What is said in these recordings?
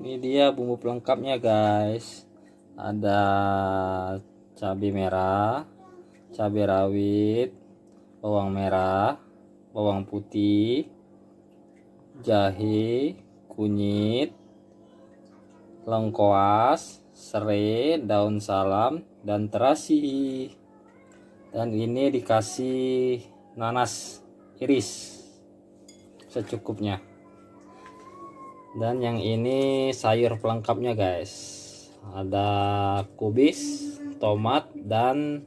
Ini dia bumbu pelengkapnya guys. Ada cabai merah, cabai rawit, bawang merah, bawang putih, jahe, kunyit, lengkoas, serai, daun salam, dan terasi. Dan ini dikasih nanas iris secukupnya. Dan yang ini sayur pelengkapnya guys, ada kubis, tomat, dan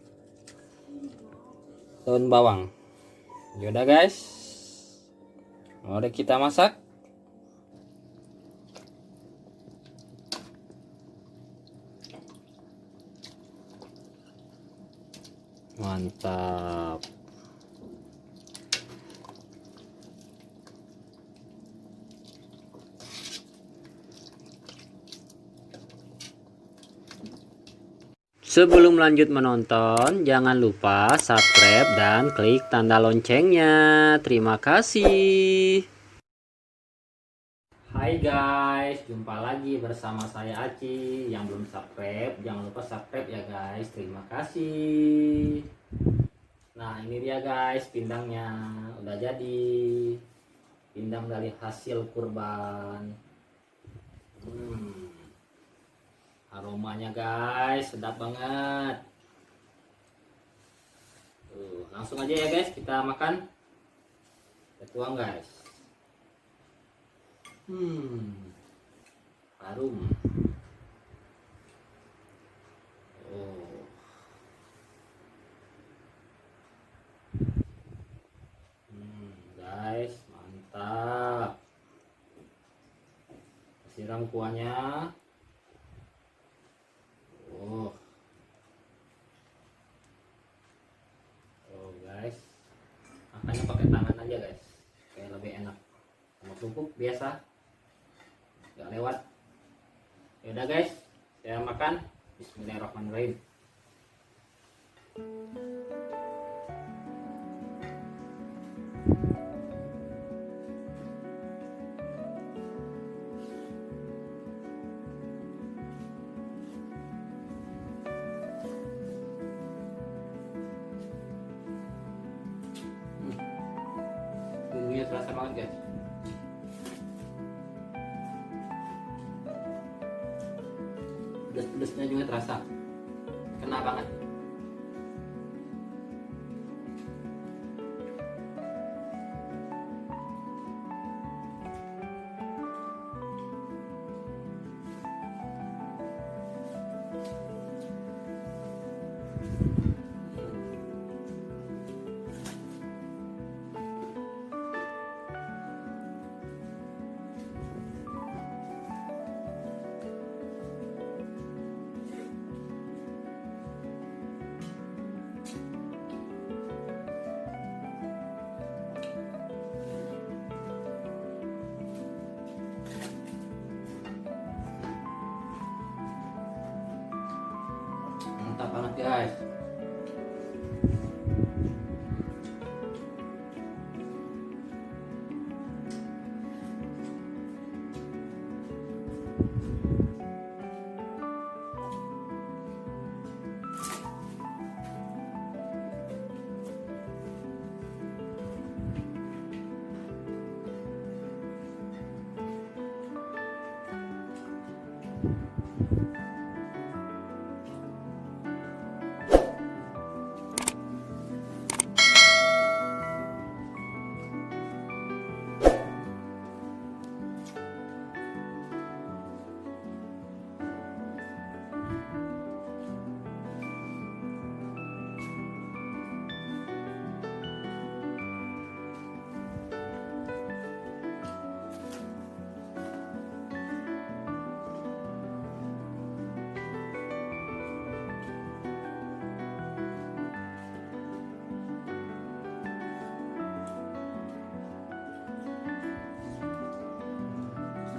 daun bawang. Yaudah guys, mari kita masak. Mantap. Sebelum lanjut menonton, jangan lupa subscribe dan klik tanda loncengnya. Terima kasih. Hai guys, jumpa lagi bersama saya Aci. Yang belum subscribe, jangan lupa subscribe ya guys. Terima kasih. Nah ini dia guys, pindangnya udah jadi. Pindang dari hasil kurban. Aromanya guys, sedap banget. Tuh, langsung aja ya guys, kita makan. Kita tuang guys. Harum. Oh. Guys, mantap. Siram kuahnya. Oh guys, makannya pakai tangan aja guys, kayak lebih enak. Sama kerupuk biasa nggak lewat. Yaudah guys, saya makan. Bismillahirrahmanirrahim. Bumbunya terasa banget guys. Pedas-pedasnya juga terasa, kena banget. Mantap banget guys.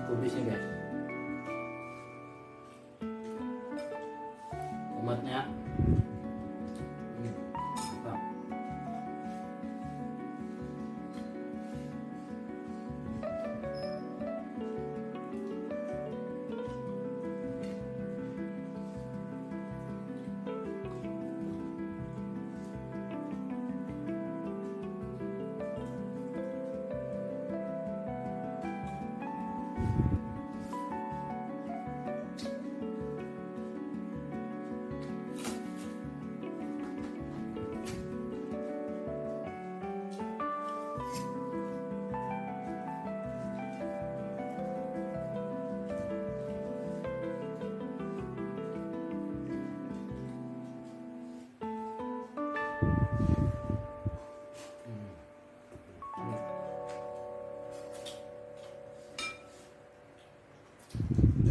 Kubisnya guys, tomatnya mantap.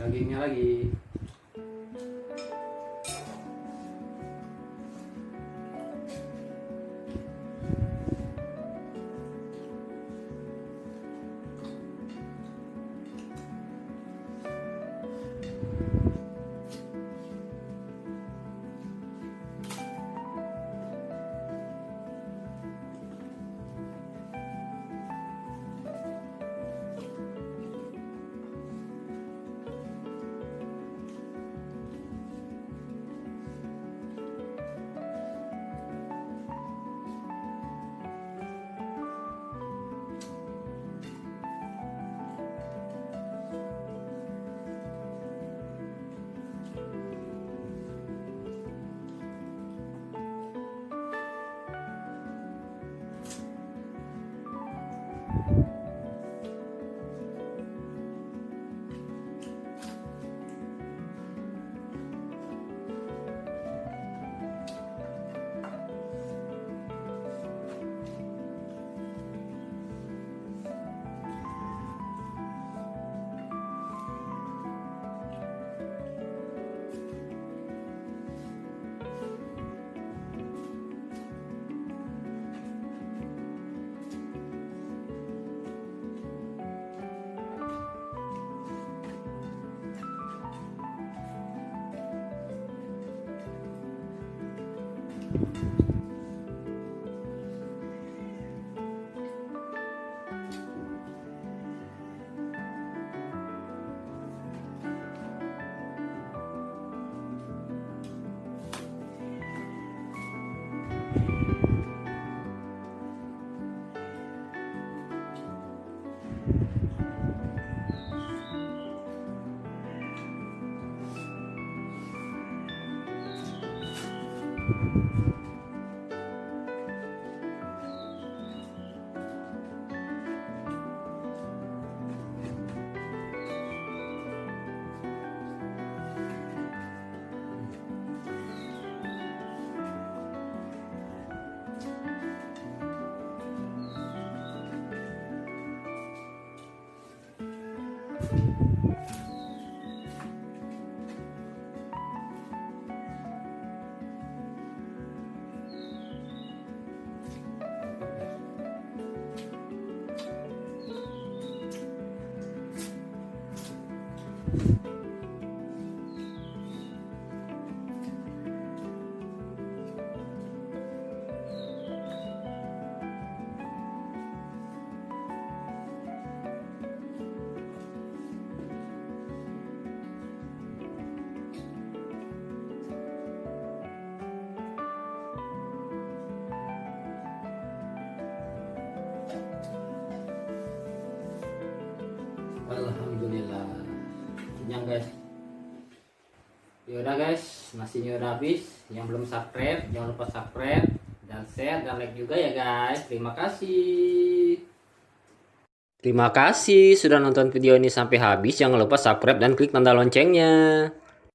dagingnya lagi. Alhamdulillah kenyang guys. Yaudah guys, nasinya udah habis. Yang belum subscribe jangan lupa subscribe dan share dan like juga ya guys. Terima kasih. Terima kasih sudah nonton video ini sampai habis. Jangan lupa subscribe dan klik tanda loncengnya.